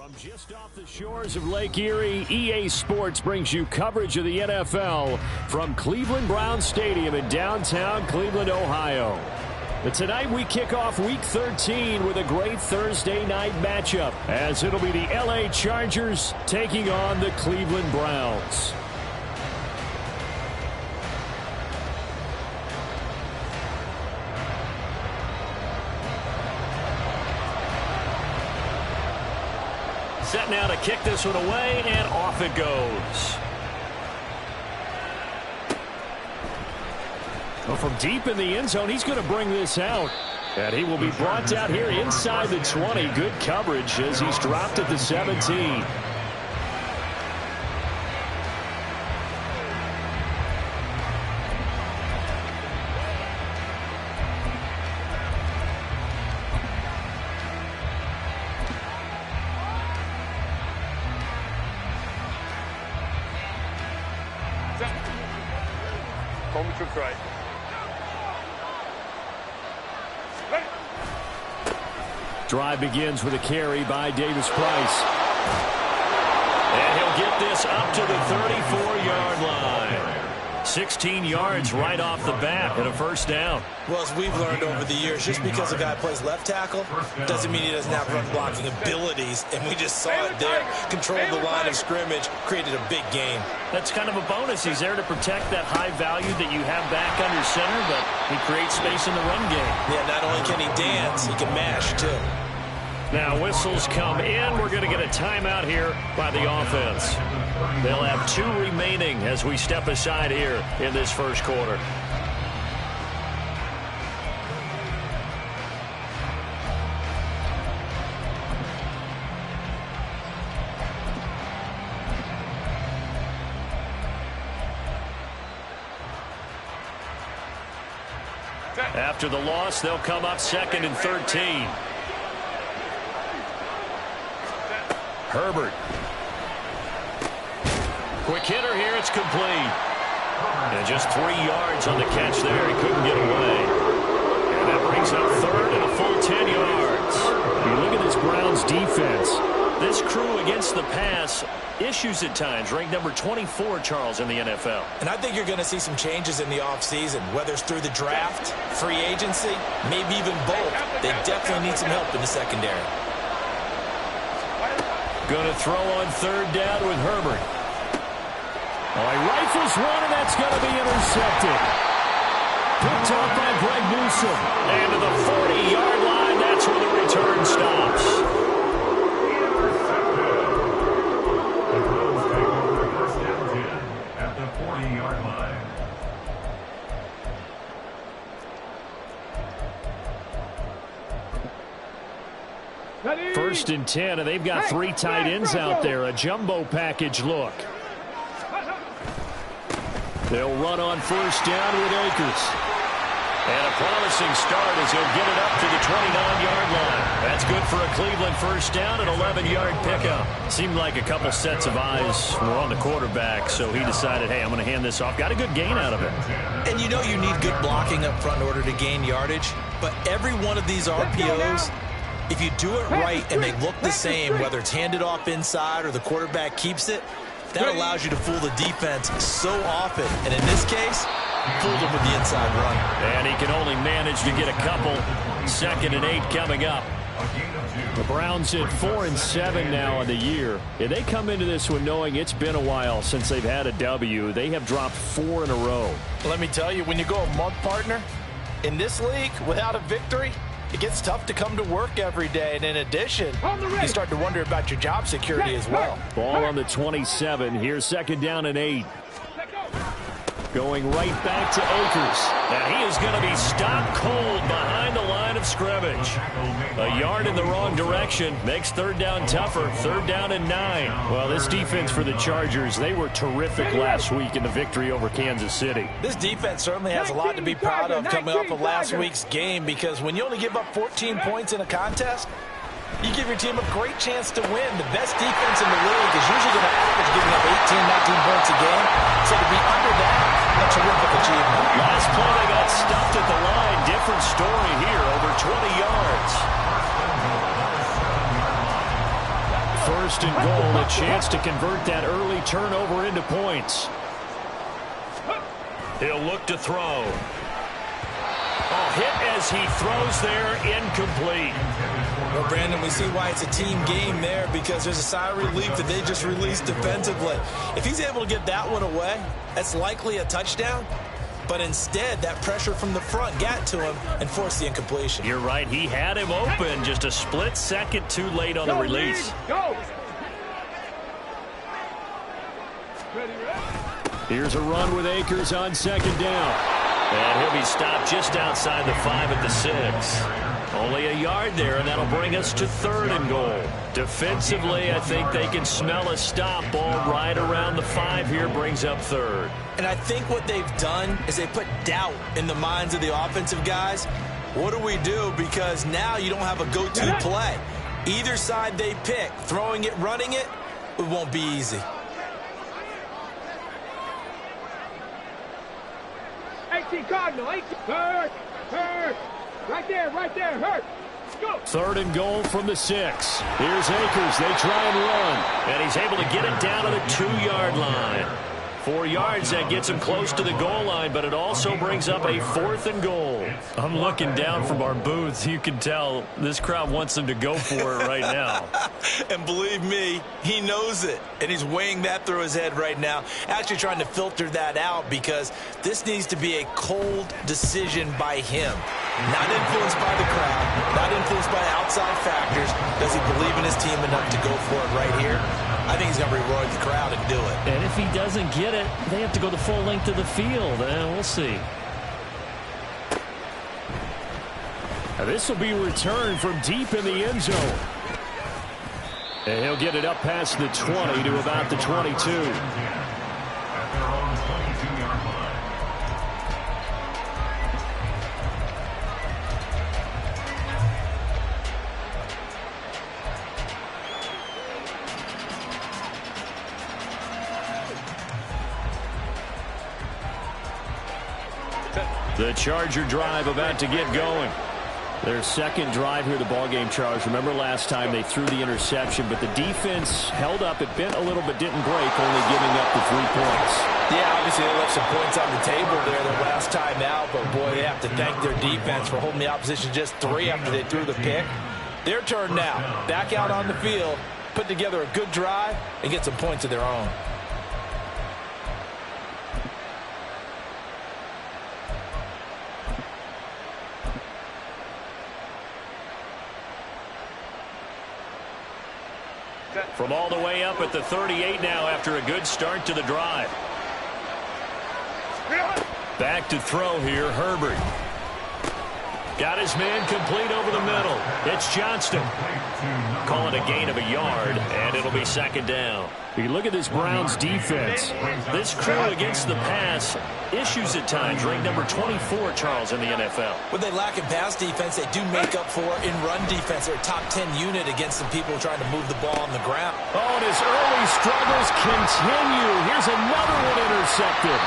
From just off the shores of Lake Erie, EA Sports brings you coverage of the NFL from Cleveland Browns Stadium in downtown Cleveland, Ohio. But tonight we kick off Week 13 with a great Thursday night matchup, as it'll be the LA Chargers taking on the Cleveland Browns. Set now to kick this one away, and off it goes. Well, from deep in the end zone, he's going to bring this out. And he will be brought down here inside the 20. Good coverage as he's dropped at the 17. Right. Drive begins with a carry by Davis Price. And he'll get this up to the 34-yard line. 16 yards right off the bat and a first down. Well, as we've learned over the years, just because a guy plays left tackle doesn't mean he doesn't have run blocking abilities, and we just saw it there. Controlled the line of scrimmage, created a big game. That's kind of a bonus. He's there to protect that high value that you have back under center, but he creates space in the run game. Yeah, not only can he dance, he can mash, too. Now whistles come in. We're going to get a timeout here by the offense. They'll have 2 remaining as we step aside here in this first quarter. After the loss, they'll come up 2nd and 13. Herbert. Quick hitter here. It's complete. And just 3 yards on the catch there. He couldn't get away. And that brings up 3rd and a full 10 yards. You look at this Browns defense. This crew against the pass, issues at times. Ranked number 24, Charles, in the NFL. And I think you're going to see some changes in the offseason, whether it's through the draft, free agency, maybe even both. They definitely need some help in the secondary. Going to throw on 3rd down with Herbert. Oh, he rifles one, and that's going to be intercepted. Picked off by Greg Newsome. And to the 40-yard line, that's where the return stops. At the 40-yard line. First and 10, and they've got 3 tight ends out there. A jumbo package look. They'll run on 1st down with Akers. And a promising start as he'll get it up to the 29-yard line. That's good for a Cleveland 1st down, an 11-yard pickup. Seemed like a couple sets of eyes were on the quarterback, so he decided, hey, I'm going to hand this off. Got a good gain out of it. And you know you need good blocking up front in order to gain yardage, but every one of these RPOs, if you do it right and they look the same, whether it's handed off inside or the quarterback keeps it, that allows you to fool the defense so often. And in this case, fooled him with the inside run. And he can only manage to get a couple. 2nd and 8 coming up. The Browns at 4-7 now on the year. And they come into this one knowing it's been a while since they've had a W. They have dropped 4 in a row. Let me tell you, when you go a month, partner, in this league without a victory, it gets tough to come to work every day. And in addition, you start to wonder about your job security as well. Ball on the 27. Here's 2nd down and 8. Going right back to Akers. And he is going to be stopped cold behind the line of scrimmage. A yard in the wrong direction makes 3rd down tougher. 3rd down and 9. Well, this defense for the Chargers, they were terrific last week in the victory over Kansas City. This defense certainly has a lot to be proud of coming off of last week's game, because when you only give up 14 points in a contest, you give your team a great chance to win. The best defense in the league is usually going to average giving up 18, 19 points a game. So to be under that, a terrific achievement. Last play, they got stuffed at the line. Different story here, over 20 yards. 1st and goal, a chance to convert that early turnover into points. He'll look to throw. Hit as he throws there, incomplete. Well, Brandon, we see why it's a team game there, because there's a sigh of relief that they just released defensively. If he's able to get that one away, that's likely a touchdown. But instead, that pressure from the front got to him and forced the incompletion. You're right. He had him open, just a split second too late on the release. Go. Here's a run with Akers on 2nd down. And he'll be stopped just outside the 5 at the 6. Only a yard there, and that'll bring us to 3rd and goal. Defensively, I think they can smell a stop. Ball right around the 5 here brings up 3rd. And I think what they've done is they put doubt in the minds of the offensive guys. What do we do? Because now you don't have a go-to play. Either side they pick, throwing it, running it, it won't be easy. 18 Cardinal, 18. Hurt. Right there, hurt. Go. 3rd and goal from the 6. Here's Akers. They try and run. And he's able to get it down to the 2-yard line. 4 yards, that gets him close to the goal line, but it also brings up a 4th and goal. I'm looking down from our booths. You can tell this crowd wants them to go for it right now. And believe me, he knows it, and he's weighing that through his head right now, actually trying to filter that out, because this needs to be a cold decision by him. Not influenced by the crowd, not influenced by outside factors. Does he believe in his team enough to go for it right here? I think he's going to reward the crowd and do it. And if he doesn't get it, they have to go the full length of the field. We'll see. Now this will be returned from deep in the end zone. And he'll get it up past the 20 to about the 22. At their own 22-yard line. The Charger drive about to get going. Their 2nd drive here, the ballgame, Charles. Remember last time they threw the interception, but the defense held up. It bent a little but didn't break, only giving up the 3 points. Yeah, obviously they left some points on the table there the last time out, but boy, they have to thank their defense for holding the opposition just 3 after they threw the pick. Their turn now. Back out on the field, put together a good drive, and get some points of their own. From all the way up at the 38 now after a good start to the drive. Back to throw here, Herbert. Got his man complete over the middle. It's Johnston. Call it a gain of a yard, and it'll be 2nd down. You look at this Browns defense. This crew against the pass, issues at times, ranked number 24, Charles, in the NFL. What they lack in pass defense, they do make up for in run defense. They're a top 10 unit against some people trying to move the ball on the ground. Oh, and his early struggles continue. Here's another one intercepted.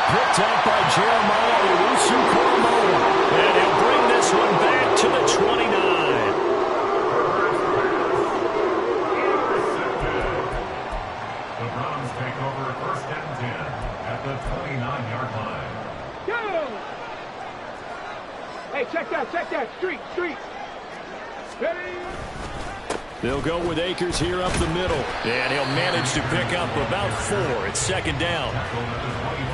Picked up by Jeremiah Owusu-Koramoah. And he'll bring this one back to the 29. The Browns take over 1st and 10 at the 29-yard line. Go. Hey, check that. Street. Ready. They'll go with Akers here up the middle. And he'll manage to pick up about 4. It's 2nd down.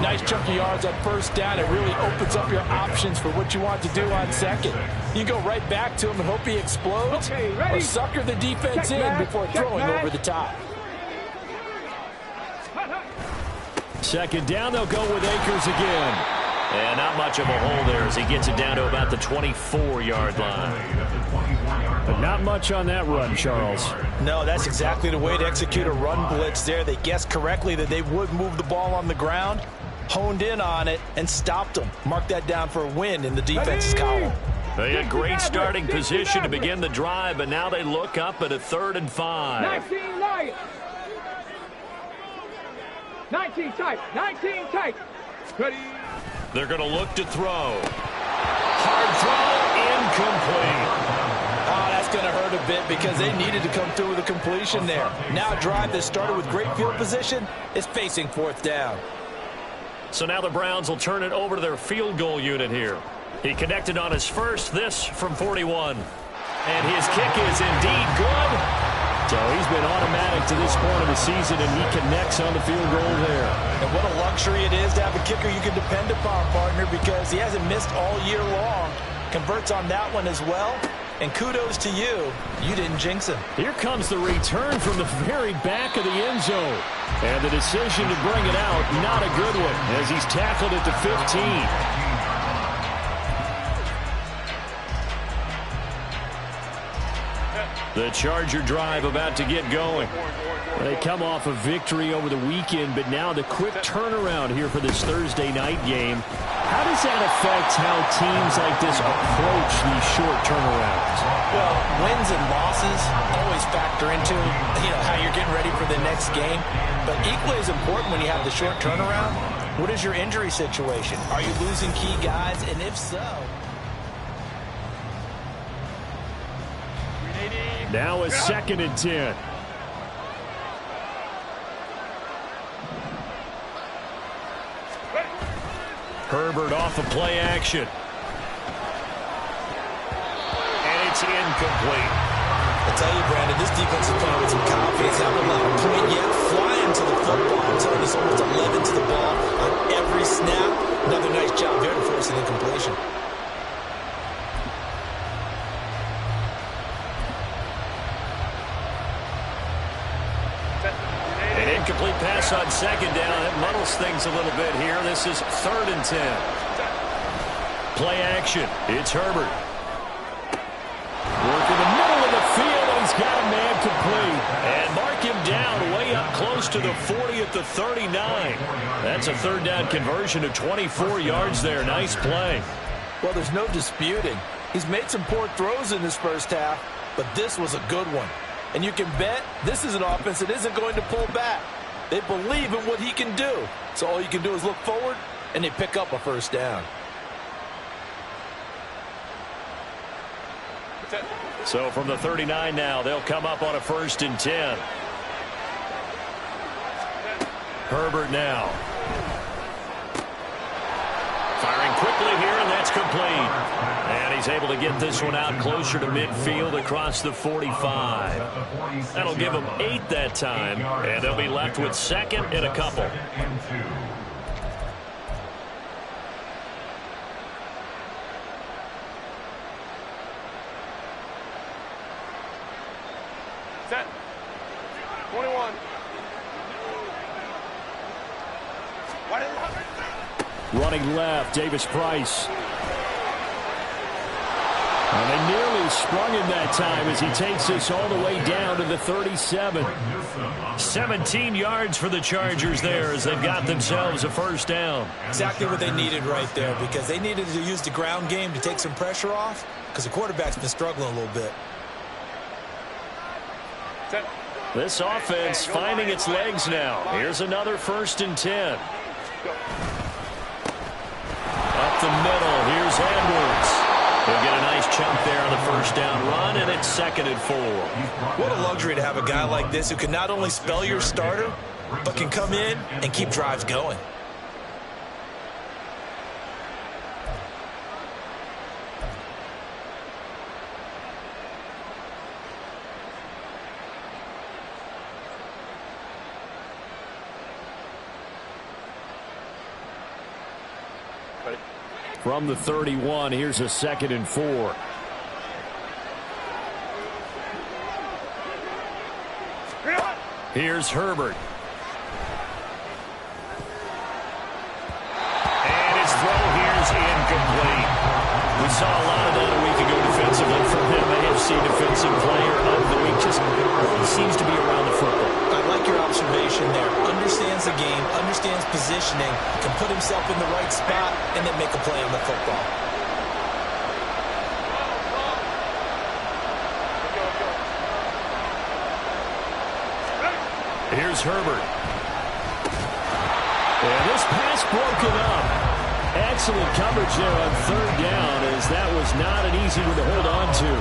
Nice chunky yards on 1st down. It really opens up your options for what you want to do on 2nd. You go right back to him and hope he explodes, or sucker the defense in before throwing over the top. 2nd down, they'll go with Akers again. And not much of a hole there as he gets it down to about the 24-yard line. But not much on that run, Charles. No, that's exactly the way to execute a run blitz there. They guessed correctly that they would move the ball on the ground, honed in on it, and stopped them. Mark that down for a win in the defense's column. They had great starting position to begin the drive, but now they look up at a 3rd and 5. 19 Lions. 19 tight. Ready. They're going to look to throw. Hard throw, incomplete. Oh, that's going to hurt a bit because they needed to come through with a completion there. Now a drive that started with great field position is facing fourth down. So now the Browns will turn it over to their field goal unit here. He connected on his first, this from 41. And his kick is indeed good. So he's been automatic to this point of the season, and he connects on the field goal there. And what a luxury it is to have a kicker you can depend upon, partner, because he hasn't missed all year long. Converts on that one as well. And kudos to you. You didn't jinx him. Here comes the return from the very back of the end zone. And the decision to bring it out, not a good one, as he's tackled at the 15. The Charger drive about to get going. They come off a victory over the weekend, but now the quick turnaround here for this Thursday night game. How does that affect how teams like this approach these short turnarounds? Well, wins and losses always factor into, how you're getting ready for the next game. But equally as important when you have the short turnaround, what is your injury situation? Are you losing key guys? And if so... Now a 2nd and 10. Herbert off of play action. And it's incomplete. I tell you, Brandon, this defense is playing with some confidence. Haven't allowed a point yet. Flying to the football. I'm telling you, it's almost 11 to the ball on every snap. Another nice job there to force an incompletion. Incomplete pass on 2nd down. That muddles things a little bit here. This is 3rd and 10. Play action. It's Herbert. Working the middle of the field, and he's got a man complete. And mark him down way up close to the 40 at the 39. That's a 3rd down conversion of 24 yards there. Nice play. Well, there's no disputing. He's made some poor throws in this first half, but this was a good one. And you can bet this is an offense that isn't going to pull back. They believe in what he can do. So all you can do is look forward, and they pick up a first down. So from the 39 now, they'll come up on a 1st and 10. Herbert now. Firing quickly here, and that's complete. And he's able to get this one out closer to midfield across the 45. That'll give them 8 that time, and they'll be left with 2nd and a couple. Set. 21. Running left, Davis Price. And they nearly sprung him that time as he takes this all the way down to the 37. 17 yards for the Chargers there as they've got themselves a first down. Exactly what they needed right there, because they needed to use the ground game to take some pressure off, because the quarterback's been struggling a little bit. This offense finding its legs now. Here's another 1st and 10. Up the middle, here's Edwards. He'll get a nice chunk there on the first down run, and it's 2nd and 4. What a luxury to have a guy like this who can not only spell your starter, but can come in and keep drives going. From the 31, here's a 2nd and 4. Here's Herbert. And his throw here's incomplete. We saw a lot of that a week ago defensively from him. AFC Defensive Player of the Week. Just always seems to be around the football. I like your observation there. Understands the game, understands positioning, can put himself in the right spot, and then make a play on the football. Here's Herbert. And this pass broken up. Excellent coverage there on 3rd down, as that was not an easy one to hold on to.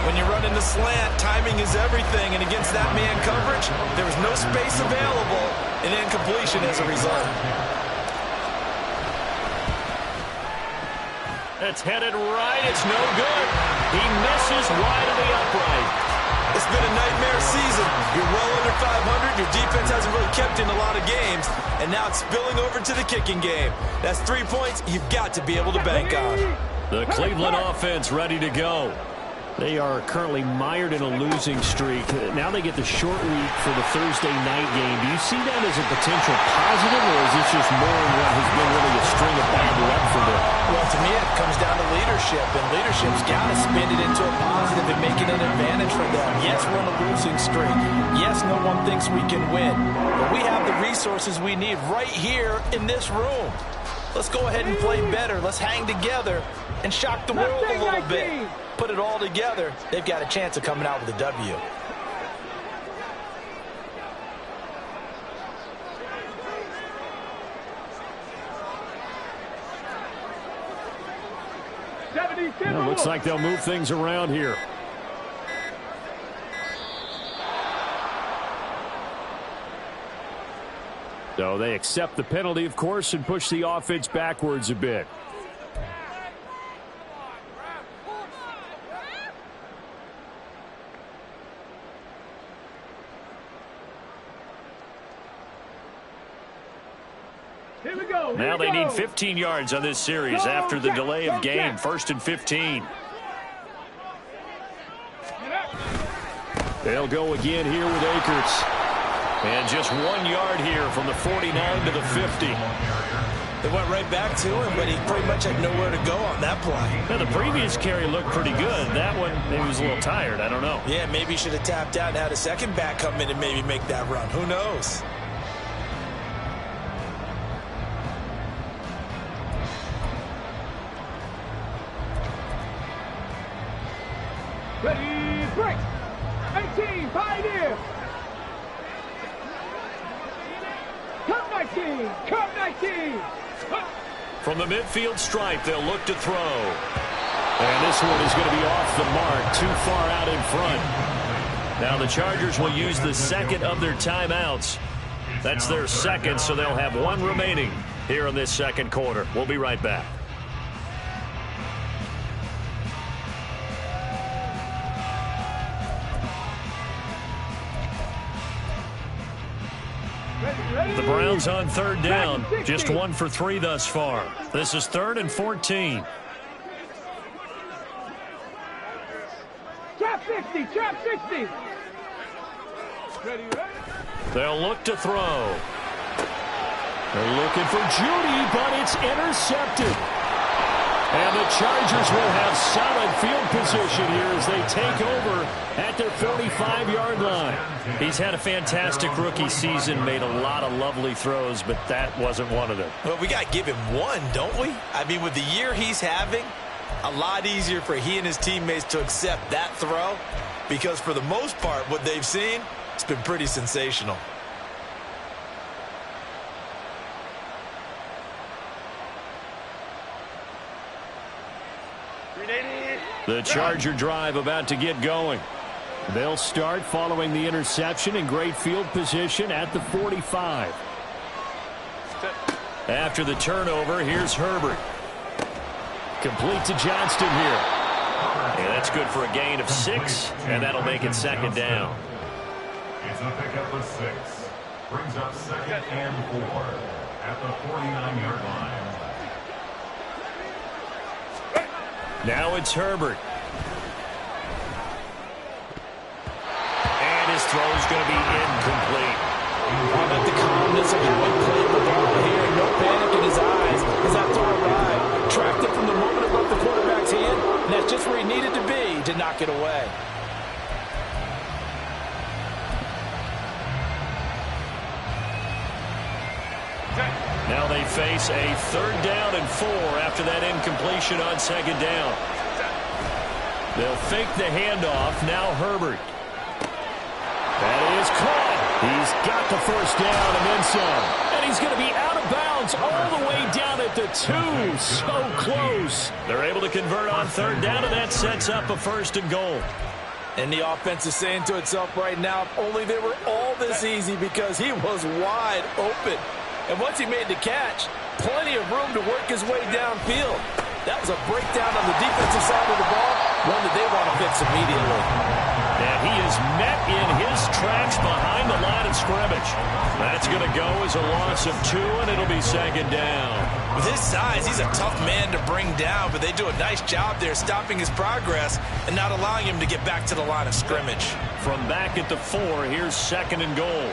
When you're running the slant, timing is everything, and against that man coverage, there was no space available, and incompletion as a result. It's headed right. It's no good. He misses wide of the upright. It's been a nightmare season. You're well under 500. Your defense hasn't really kept in a lot of games, and now it's spilling over to the kicking game. That's 3 points you've got to be able to bank on. The Cleveland offense ready to go. They are currently mired in a losing streak. Now they get the short week for the Thursday night game. Do you see that as a potential positive, or is this just more of what has been really a string of bad luck for them? Well, to me, it comes down to leadership, and leadership's got to spin it into a positive and make it an advantage for them. Yes, we're on a losing streak. Yes, no one thinks we can win, but we have the resources we need right here in this room. Let's go ahead and play better. Let's hang together and shock the world a little bit. Put it all together, they've got a chance of coming out with a W. Well, looks like they'll move things around here. So they accept the penalty, of course, and push the offense backwards a bit. Now they need 15 yards on this series after the delay of game. 1st and 15. They'll go again here with Akers. And just 1 yard here from the 49 to the 50. They went right back to him, but he pretty much had nowhere to go on that play. Now, the previous carry looked pretty good. That one, maybe he was a little tired. I don't know. Yeah, maybe he should have tapped out and had a second back come in and maybe make that run. Who knows? Ready, break. 18, Pioneer. Cut 19, cut 19. From the midfield stripe, they'll look to throw. And this one is going to be off the mark, too far out in front. Now the Chargers will use the second of their timeouts. That's their second, so they'll have one remaining here in this second quarter. We'll be right back. The Browns on third down, just 1 for 3 thus far. This is 3rd and 14. Trap 60, trap 60. Ready, ready. They'll look to throw. They're looking for Judy, but it's intercepted. And the Chargers will have solid field position here as they take over at their 45-yard line. He's had a fantastic rookie season, made a lot of lovely throws, but that wasn't one of them. Well, we got to give him one, don't we? I mean, with the year he's having, a lot easier for he and his teammates to accept that throw because for the most part, what they've seen, it's been pretty sensational. The Charger drive about to get going. They'll start following the interception in great field position at the 45. After the turnover, here's Herbert. Complete to Johnston here. And that's good for a gain of 6, and that'll make it second down. It's a pickup of 6. Brings up 2nd and 4 at the 49-yard line. Now it's Herbert. And his throw's going to be incomplete. I like the calmness of how he played the ball here. No panic in his eyes as that throw arrived. Tracked it from the moment it left the quarterback's hand, and that's just where he needed to be to knock it away. Now they face a 3rd down and 4 after that incompletion on 2nd down. They'll fake the handoff. Now Herbert. That is caught. He's got the 1st down and then some. And he's going to be out of bounds all the way down at the 2. So close. They're able to convert on 3rd down, and that sets up a 1st and goal. And the offense is saying to itself right now, if only they were all this easy, because he was wide open. And once he made the catch, plenty of room to work his way downfield. That was a breakdown on the defensive side of the ball, one that they want to fix immediately. And he is met in his tracks behind the line of scrimmage. That's going to go as a loss of 2, and it'll be second down. With his size, he's a tough man to bring down, but they do a nice job there stopping his progress and not allowing him to get back to the line of scrimmage. From back at the 4, here's second and goal.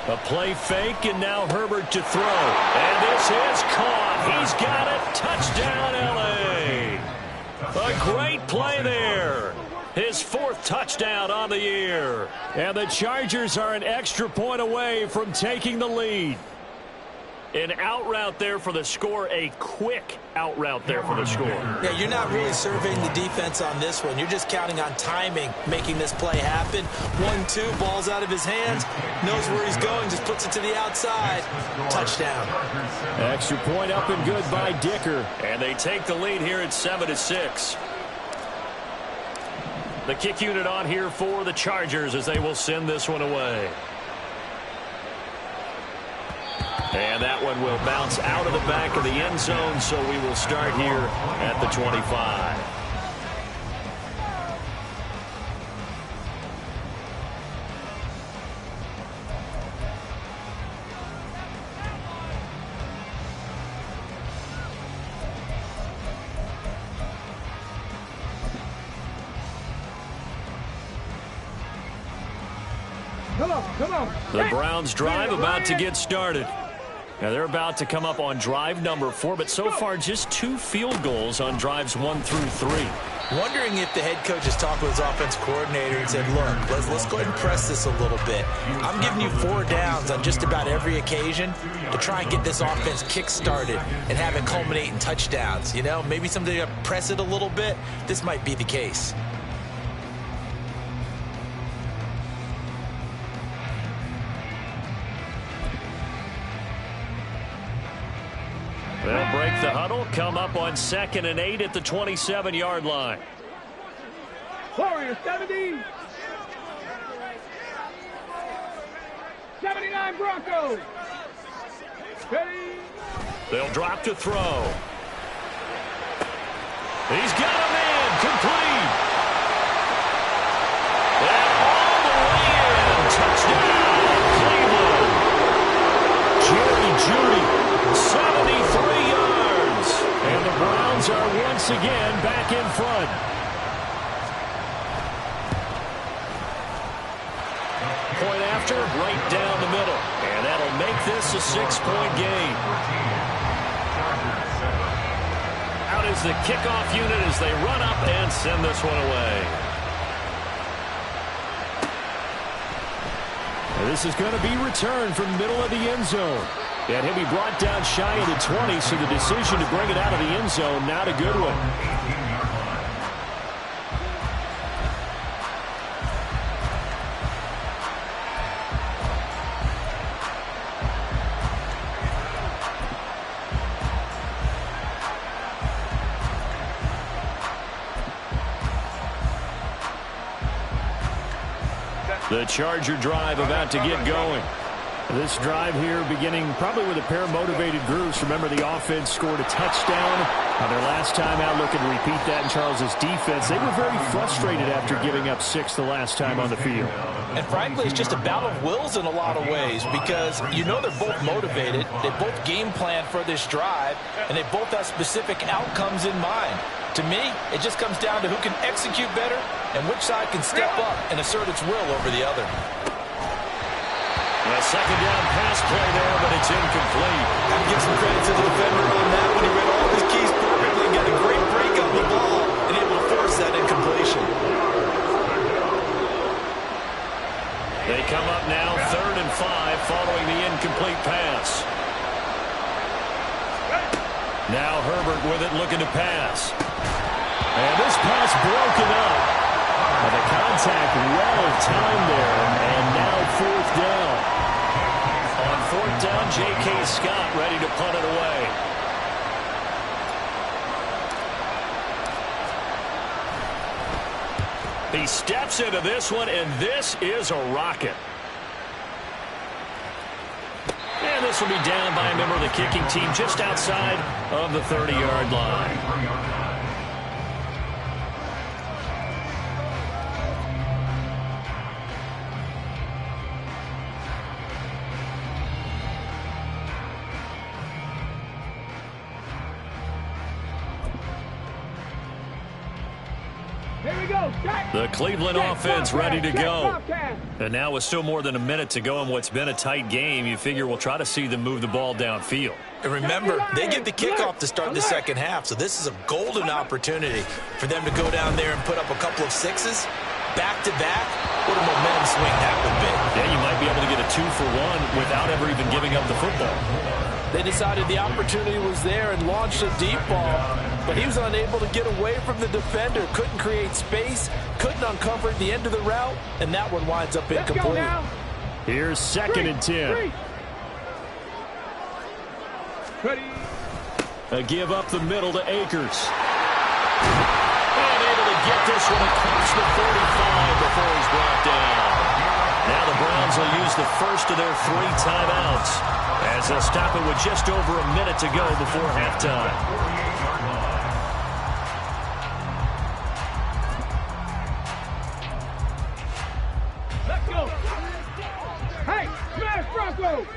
A play fake, and now Herbert to throw. And this is caught. He's got it. Touchdown, L.A. A great play there. His 4th touchdown on the year. And the Chargers are an extra point away from taking the lead. An out route there for the score, a quick out route there for the score. Yeah, you're not really surveying the defense on this one. You're just counting on timing, making this play happen. 1-2, ball's out of his hands, knows where he's going, just puts it to the outside. Touchdown. Extra point up and good by Dicker. And they take the lead here at 7-6. The kick unit on here for the Chargers as they will send this one away. And that one will bounce out of the back of the end zone, so we will start here at the 25. Come on. The Browns drive about to get started. Now they're about to come up on drive number 4, but so far just 2 field goals on drives 1 through 3. Wondering if the head coach has talked with his offense coordinator and said, look, let's go ahead and press this a little bit. I'm giving you 4 downs on just about every occasion to try and get this offense kick-started and have it culminate in touchdowns. You know, maybe something to press it a little bit. This might be the case. They'll break the huddle, come up on 2nd and 8 at the 27-yard line. Warriors 70. 79 Broncos. Ready. They'll drop to throw. He's got a man, complete. And all the way in, touchdown, Cleveland. Jerry Jeudy. 73 yards. And the Browns are once again back in front. Point after, right down the middle. And that'll make this a 6-point game. Out is the kickoff unit as they run up and send this one away. And this is going to be returned from middle of the end zone. And he'll be brought down shy of the 20, so the decision to bring it out of the end zone, not a good one. The Charger drive about to get going. This drive here beginning probably with a pair of motivated groups. Remember, the offense scored a touchdown on their last time out. Looking to repeat that in Charles's defense. They were very frustrated after giving up 6 the last time on the field. And frankly, it's just a battle of wills in a lot of ways, because you know they're both motivated. They both game plan for this drive, and they both have specific outcomes in mind. To me, it just comes down to who can execute better and which side can step up and assert its will over the other. A second down pass play there, but it's incomplete. I'll give some credit to the defender on that when he read all his keys perfectly, got a great break on the ball, and able to force that incompletion. They come up now 3rd and 5 following the incomplete pass. Now Herbert with it, looking to pass. And this pass broken up. And the contact well timed there, and now 4th down. On 4th down, J.K. Scott ready to punt it away. He steps into this one, and this is a rocket. And this will be down by a member of the kicking team just outside of the 30-yard line. The Cleveland offense ready to go. And now with still more than a minute to go in what's been a tight game, you figure we'll try to see them move the ball downfield. And remember, they get the kickoff to start the second half, so this is a golden opportunity for them to go down there and put up a couple of sixes back-to-back. What a momentum swing that would be. Yeah, you might be able to get a 2-for-1 without ever even giving up the football. They decided the opportunity was there and launched a deep ball, but he was unable to get away from the defender, couldn't create space, couldn't uncover the end of the route, and that one winds up incomplete. Here's 2nd and 10. A give up the middle to Akers. And able to get this one across the 45 before he's brought down. Now the Browns will use the first of their 3 timeouts as they'll stop it with just over a minute to go before halftime. Let's go. Hey, smash Bronco.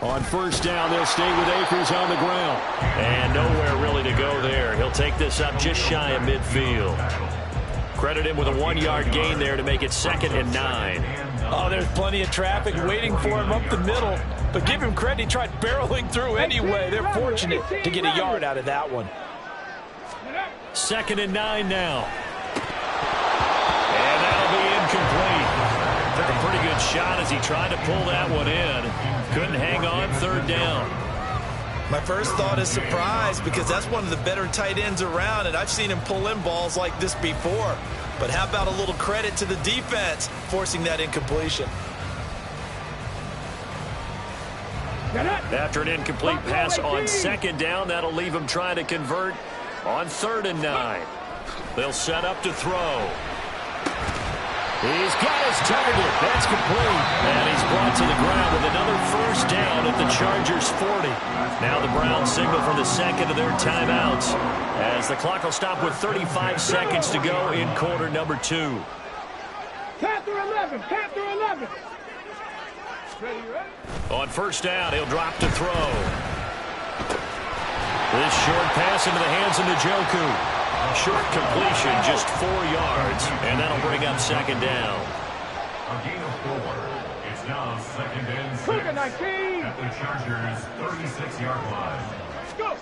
On first down, they'll stay with Akers on the ground. And nowhere really to go there. He'll take this up just shy of midfield. Credit him with a 1-yard gain there to make it 2nd and 9. Oh, there's plenty of traffic waiting for him up the middle. But give him credit, he tried barreling through anyway. They're fortunate to get a yard out of that one. 2nd and 9 now. And that'll be incomplete. Took a pretty good shot as he tried to pull that one in. Couldn't hang on, 3rd down. My first thought is surprise, because that's one of the better tight ends around, and I've seen him pull in balls like this before. But how about a little credit to the defense forcing that incompletion? After an incomplete pass on 2nd down, that'll leave him trying to convert on 3rd and 9. They'll set up to throw. He's got his target. That's complete. And he's brought to the ground with another first down at the Chargers' 40. Now the Browns signal for the 2nd of their timeouts as the clock will stop with 35 seconds to go in quarter number 2. Panther 11. Panther 11. Ready? On first down, he'll drop to throw. This short pass into the hands of Njoku. Short completion, just 4 yards, and that'll bring up 2nd down. A gain of 4. It's now 2nd and 6 at the Chargers' 36-yard line. Go.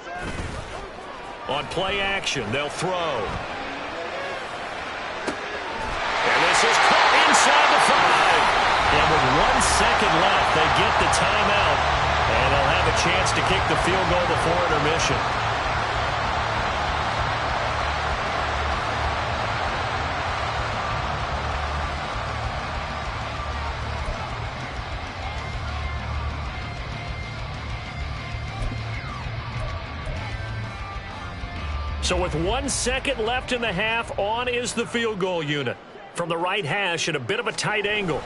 On play action, they'll throw. And this is caught inside the 5. And with 1 second left, they get the timeout, and they'll have a chance to kick the field goal before intermission. So with 1 second left in the half, on is the field goal unit. From the right hash at a bit of a tight angle.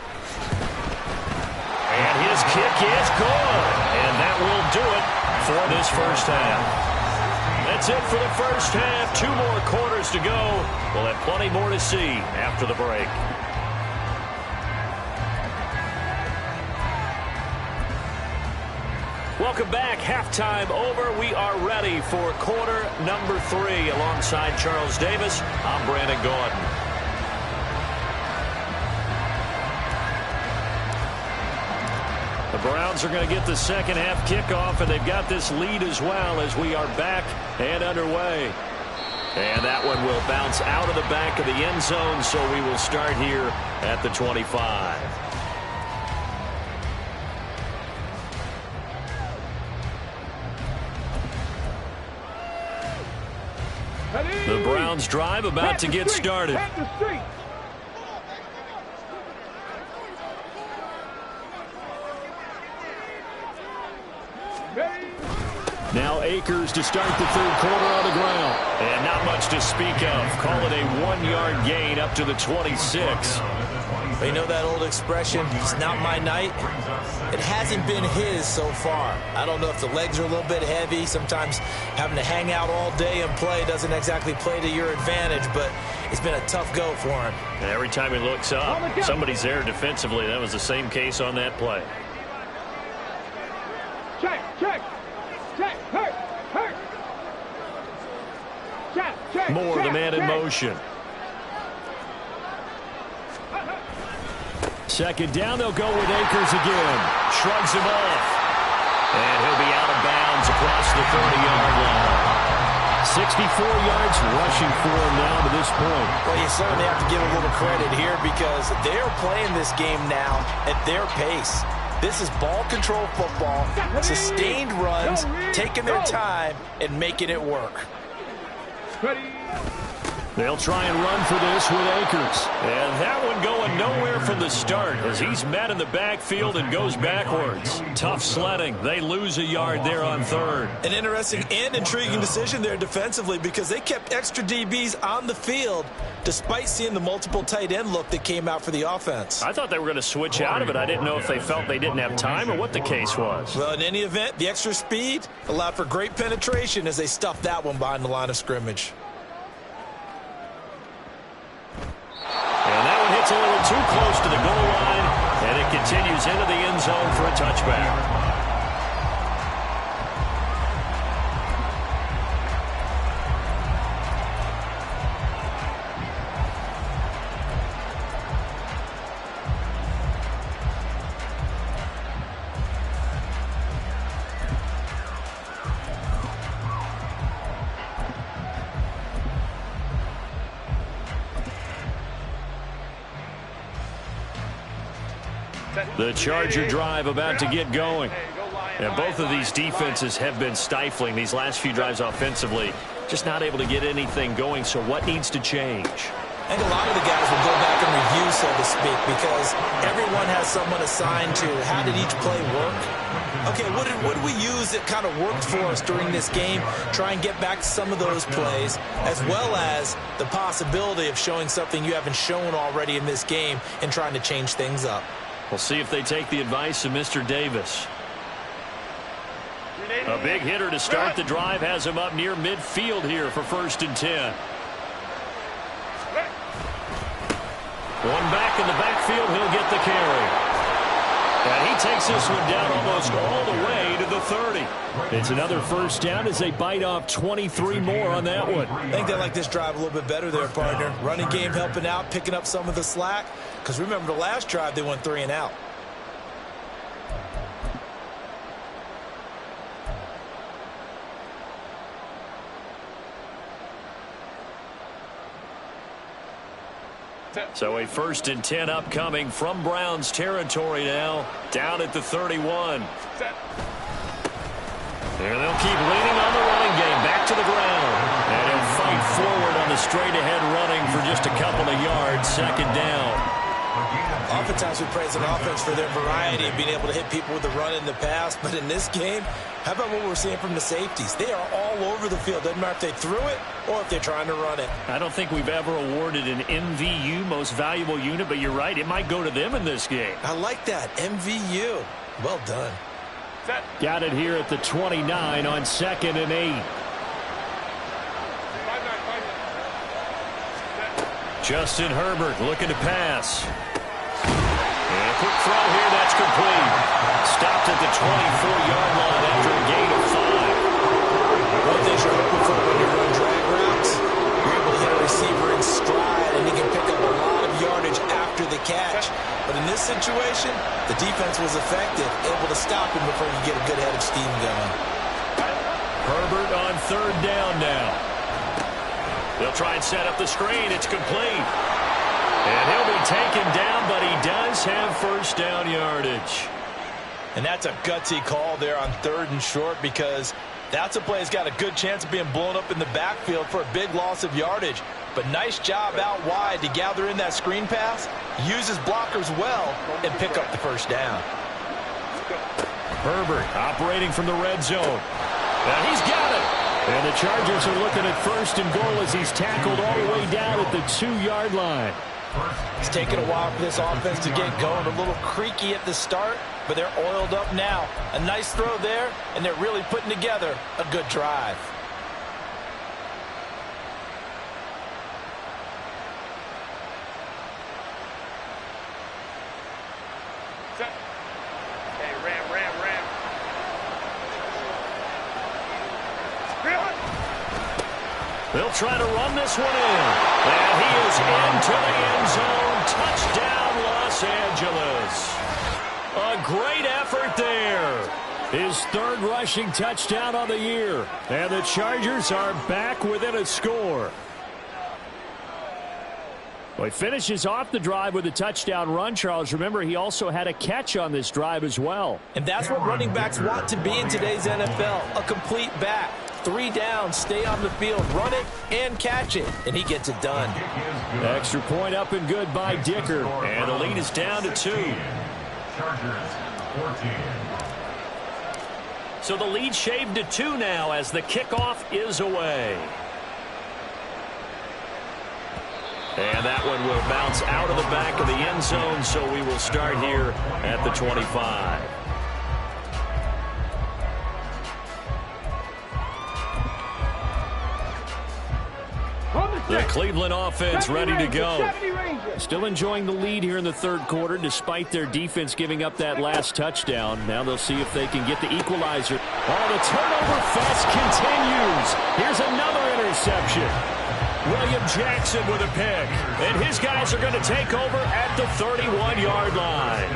And his kick is good. And that will do it for this first half. That's it for the first half. 2 more quarters to go. We'll have plenty more to see after the break. Welcome back. Halftime over. We are ready for quarter number 3. Alongside Charles Davis, I'm Brandon Gaudin. The Browns are going to get the second half kickoff, and they've got this lead as well as we are back and underway. And that one will bounce out of the back of the end zone, so we will start here at the 25. The Browns drive about to get started. Now Akers to start the third quarter on the ground. And not much to speak of. Call it a 1-yard gain up to the 26. You know that old expression, it's not my night? It hasn't been his so far. I don't know if the legs are a little bit heavy. Sometimes having to hang out all day and play doesn't exactly play to your advantage, but it's been a tough go for him. And every time he looks up, somebody's there defensively. That was the same case on that play. Check, check, check, hurt, hurt. Check, check, Moore, check, the man in check. motion. Second down, they'll go with Akers again. Shrugs him off. And he'll be out of bounds across the 30-yard line. 64 yards rushing for him now to this point. Well, you certainly have to give a little credit here because they're playing this game now at their pace. This is ball control football, sustained runs, taking their time and making it work. Ready. They'll try and run for this with Akers. And that one going nowhere from the start as he's met in the backfield and goes backwards. Tough sledding. They lose a yard there on third. An interesting and intriguing decision there defensively because they kept extra DBs on the field despite seeing the multiple tight end look that came out for the offense. I thought they were going to switch out of it. I didn't know if they felt they didn't have time or what the case was. Well, in any event, the extra speed allowed for great penetration as they stuffed that one behind the line of scrimmage. And that one hits a little too close to the goal line, and it continues into the end zone for a touchback. The Charger drive about to get going. And both of these defenses have been stifling these last few drives offensively. Just not able to get anything going, so what needs to change? I think a lot of the guys will go back and review, so to speak, because everyone has someone assigned to how did each play work. Okay, what did we use that kind of worked for us during this game? Try and get back to some of those plays, as well as the possibility of showing something you haven't shown already in this game and trying to change things up. We'll see if they take the advice of Mr. Davis. A big hitter to start the drive has him up near midfield here for 1st and 10. One back in the backfield, he'll get the carry. And he takes this one down almost all the way to the 30. It's another first down as they bite off 23 more on that one. I think they like this drive a little bit better there, partner. Running game helping out, picking up some of the slack. Because remember, the last drive, they went 3 and out. So a 1st and 10 upcoming from Browns territory now, down at the 31. And they'll keep leaning on the running game, back to the ground. And he'll fight forward on the straight-ahead running for just a couple of yards, 2nd down. Oftentimes we praise an offense for their variety and being able to hit people with the run in the pass. But in this game, how about what we're seeing from the safeties? They are all over the field. Doesn't matter if they threw it or if they're trying to run it. I don't think we've ever awarded an MVU, most valuable unit, but you're right. It might go to them in this game. I like that. MVU. Well done. Got it here at the 29 on 2nd and 8. Justin Herbert looking to pass. And a quick throw here, that's complete. Stopped at the 24-yard line after a gain of 5. One thing you're hoping for when you run drag routes, you're able to hit a receiver in stride, and he can pick up a lot of yardage after the catch. But in this situation, the defense was effective, able to stop him before you get a good head of steam going. Herbert on 3rd down now. They'll try and set up the screen. It's complete. And he'll be taken down, but he does have 1st down yardage. And that's a gutsy call there on 3rd and short because that's a play that's got a good chance of being blown up in the backfield for a big loss of yardage. But nice job out wide to gather in that screen pass, use his blockers well, and pick up the 1st down. Herbert operating from the red zone. And he's got it. And the Chargers are looking at 1st and goal as he's tackled all the way down at the 2-yard line. It's taken a while for this offense to get going. A little creaky at the start, but they're oiled up now. A nice throw there, and they're really putting together a good drive. Hey, Ram. They'll try to run this one in. And he is into the end zone. Touchdown, Los Angeles. A great effort there. His 3rd rushing touchdown on the year. And the Chargers are back within a score. Well, he finishes off the drive with a touchdown run, Charles. Remember, he also had a catch on this drive as well. And that's what running backs want to be in today's NFL, a complete back. 3 downs, stay on the field, run it, and catch it. And he gets it done. Extra point up and good by Dicker. And the lead is down to 2. Chargers 14. So the lead shaved to 2 now as the kickoff is away. And that one will bounce out of the back of the end zone, so we will start here at the 25. The Cleveland offense ready to go. Still enjoying the lead here in the 3rd quarter despite their defense giving up that last touchdown. Now they'll see if they can get the equalizer. Oh, the turnover fest continues. Here's another interception. William Jackson with a pick. And his guys are going to take over at the 31-yard line.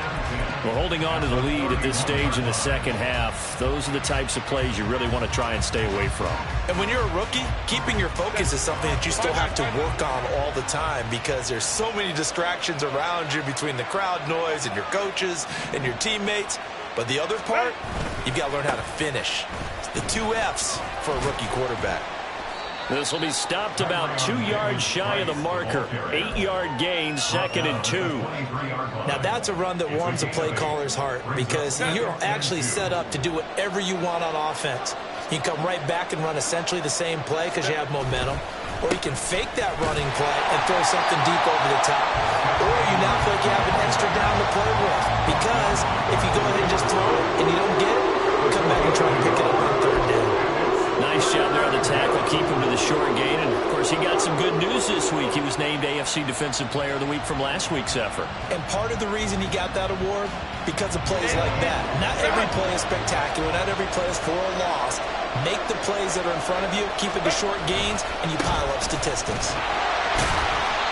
Well, holding on to the lead at this stage in the 2nd half, those are the types of plays you really want to try and stay away from. And when you're a rookie, keeping your focus is something that you still have to work on all the time because there's so many distractions around you between the crowd noise and your coaches and your teammates. But the other part, you've got to learn how to finish. It's the 2 F's for a rookie quarterback. This will be stopped about 2 yards shy of the marker. 8-yard gain, 2nd and 2. Now that's a run that warms a play caller's heart because you're actually set up to do whatever you want on offense. You can come right back and run essentially the same play because you have momentum. Or you can fake that running play and throw something deep over the top. Or you now feel like you have an extra down to play with because if you go ahead and just throw it and you don't get it, come back and try and pick it up on 3rd down. Nice job there on the tackle, keep him to the short gain. And, of course, he got some good news this week. He was named AFC Defensive Player of the Week from last week's effort. And part of the reason he got that award, because of plays like that. Not every play is spectacular. Not every play is for a loss. Make the plays that are in front of you, keep it to short gains, and you pile up statistics.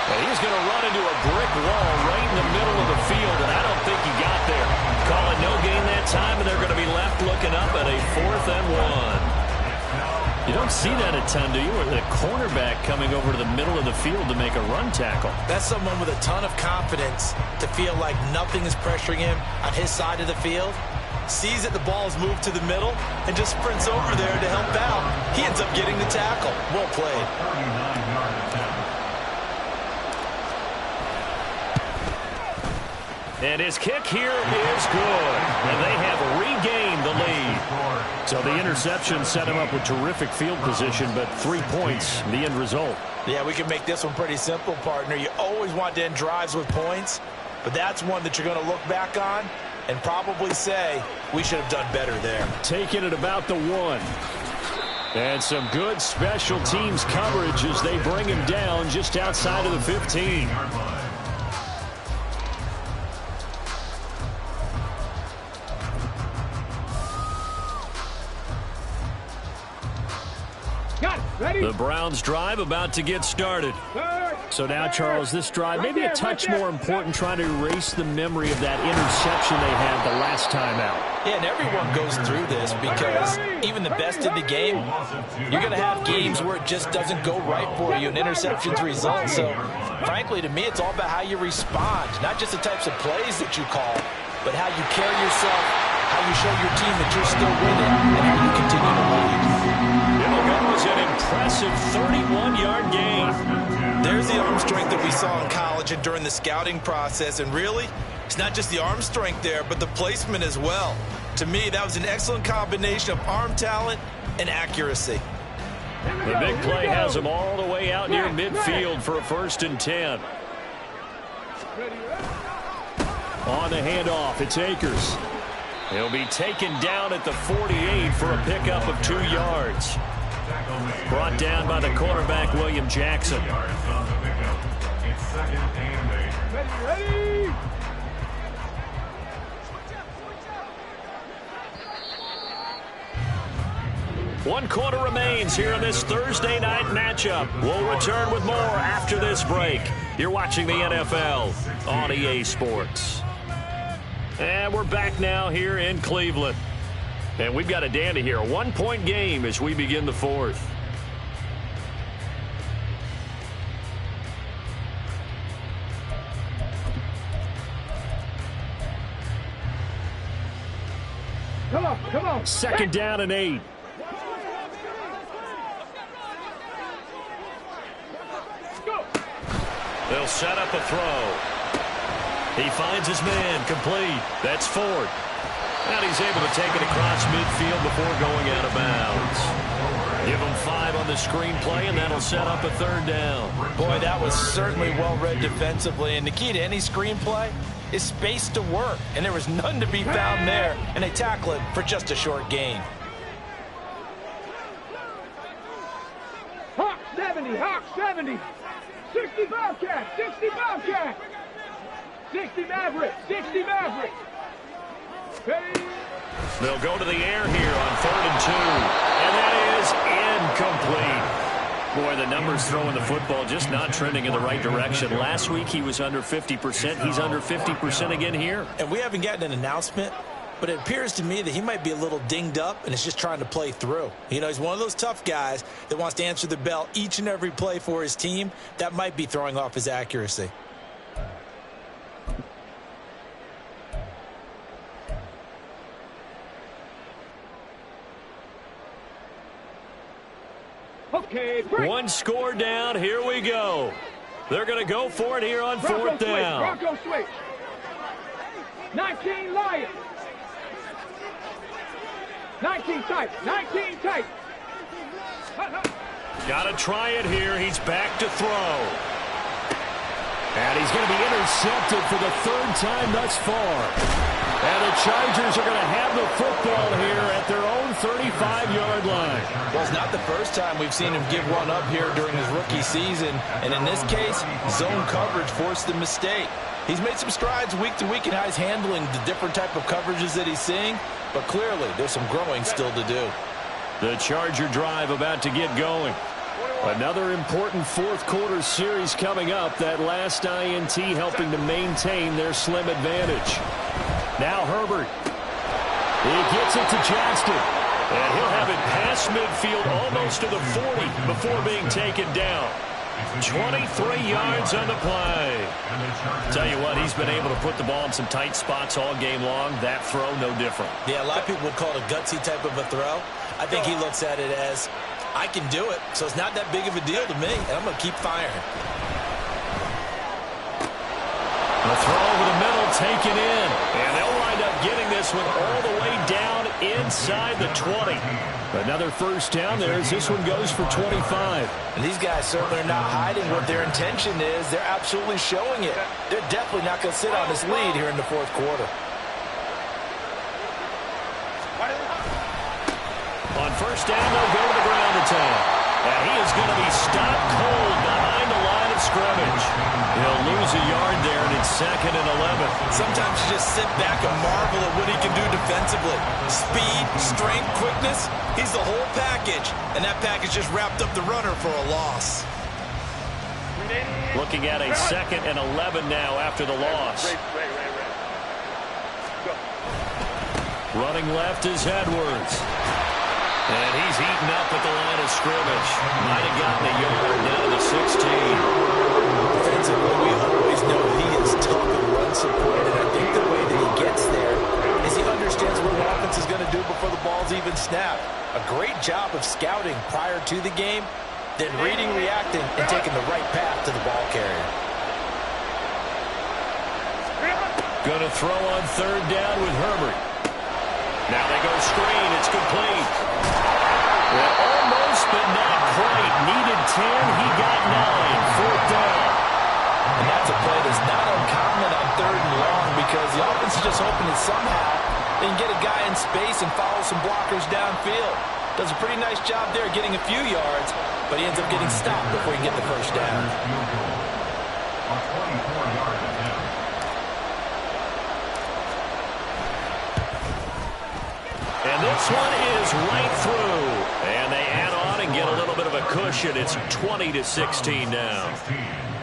Well, he's going to run into a brick wall right in the middle of the field, and I don't think he got there. Calling no gain that time, and they're going to be left looking up at a 4th and 1. You don't see that a ton, do you? Or the cornerback coming over to the middle of the field to make a run tackle. That's someone with a ton of confidence to feel like nothing is pressuring him on his side of the field. Sees that the ball is moved to the middle and just sprints over there to help out. He ends up getting the tackle. Well played. And his kick here is good. And they have regained the lead. So the interception set him up with terrific field position, but 3 points, the end result. Yeah, we can make this one pretty simple, partner. You always want to end drives with points, but that's one that you're going to look back on and probably say, we should have done better there. Taking it about the 1. And some good special teams coverage as they bring him down just outside of the 15. The Browns drive about to get started. So now, Charles, this drive maybe a touch more important, trying to erase the memory of that interception they had the last time out. Yeah, and everyone goes through this because even the best in the game, you're going to have games where it just doesn't go right for you, and interceptions result. So, frankly, to me, it's all about how you respond, not just the types of plays that you call, but how you carry yourself, how you show your team that you're still winning, and how you continue to lead. That was an impressive 31-yard gain. There's the arm strength that we saw in college and during the scouting process. And really, it's not just the arm strength there, but the placement as well. To me, that was an excellent combination of arm talent and accuracy. The big play has him all the way out near midfield for a 1st and 10. On the handoff, it's Akers. He'll be taken down at the 48 for a pickup of 2 yards. Brought down by the cornerback, William Jackson. It's 2nd and 8. Ready? One quarter remains here in this Thursday night matchup. We'll return with more after this break. You're watching the NFL on EA Sports. And we're back now here in Cleveland. And we've got a dandy here. A 1-point game as we begin the 4th. Come on. 2nd down and 8. They'll set up a throw. He finds his man, complete. That's Ford. And he's able to take it across midfield before going out of bounds. Give him 5 on the screenplay, and that'll set up a 3rd down. Boy, that was certainly well-read defensively. And the key to any screenplay is space to work. And there was none to be found there. And they tackle it for just a short gain. Hawk 70. 60 Bobcat. 60 Maverick. Ready? They'll go to the air here on 3rd and 2. And that is incomplete. Boy, the numbers throwing the football just not trending in the right direction. Last week he was under 50%. He's under 50% again here. And we haven't gotten an announcement, but it appears to me that he might be a little dinged up and is just trying to play through. You know, he's one of those tough guys that wants to answer the bell each and every play for his team. That might be throwing off his accuracy. Okay, break. 1 score down. Here we go. They're going to go for it here on 4th down. Bronco switch. 19 Lions. 19 tight. Got to try it here. He's back to throw. And he's going to be intercepted for the 3rd time thus far. And the Chargers are going to have the football here at their own 35-yard line. Well, it's not the first time we've seen him give one up here during his rookie season. And in this case, zone coverage forced the mistake. He's made some strides week to week in how he's handling the different type of coverages that he's seeing. But clearly, there's some growing still to do. The Charger drive about to get going. Another important 4th quarter series coming up. That last INT helping to maintain their slim advantage. Now Herbert. He gets it to Johnston. And he'll have it past midfield almost to the 40 before being taken down. 23 yards on the play. Tell you what, he's been able to put the ball in some tight spots all game long. That throw, no different. Yeah, a lot of people would call it a gutsy type of a throw. I think he looks at it as, I can do it, so it's not that big of a deal to me, and I'm going to keep firing. The throw over the middle taken in. And they'll wind up getting this one all the way down inside the 20. Another 1st down there as this one goes for 25. And these guys certainly are not hiding what their intention is. They're absolutely showing it. They're definitely not going to sit on this lead here in the 4th quarter. On 1st down, they'll go to the ground attack. And he is going to be stopped cold behind the line of scrimmage. He'll lose a yard there, and it's 2nd and 11. Sometimes you just sit back and marvel at what he can do defensively. Speed, strength, quickness, he's the whole package. And that package just wrapped up the runner for a loss. Looking at a 2nd and 11 now after the loss. Running left is Edwards. And he's eaten up at the line of scrimmage. Might have gotten a yard down to the 16. Defensively, we always know he is tough and run support. And I think the way that he gets there is he understands what the offense is going to do before the ball's even snapped. A great job of scouting prior to the game, then reading, reacting, and taking the right path to the ball carrier. Going to throw on 3rd down with Herbert. Now they go screen. It's complete. Well, almost, but not quite. Needed 10. He got 9. Fourth down. And that's a play that's not uncommon on 3rd and long because the offense is just hoping that somehow they can get a guy in space and follow some blockers downfield. Does a pretty nice job there getting a few yards, but he ends up getting stopped before he can get the first down. And this one is right through. And they add on and get a little bit of a cushion. It's 20-16 now.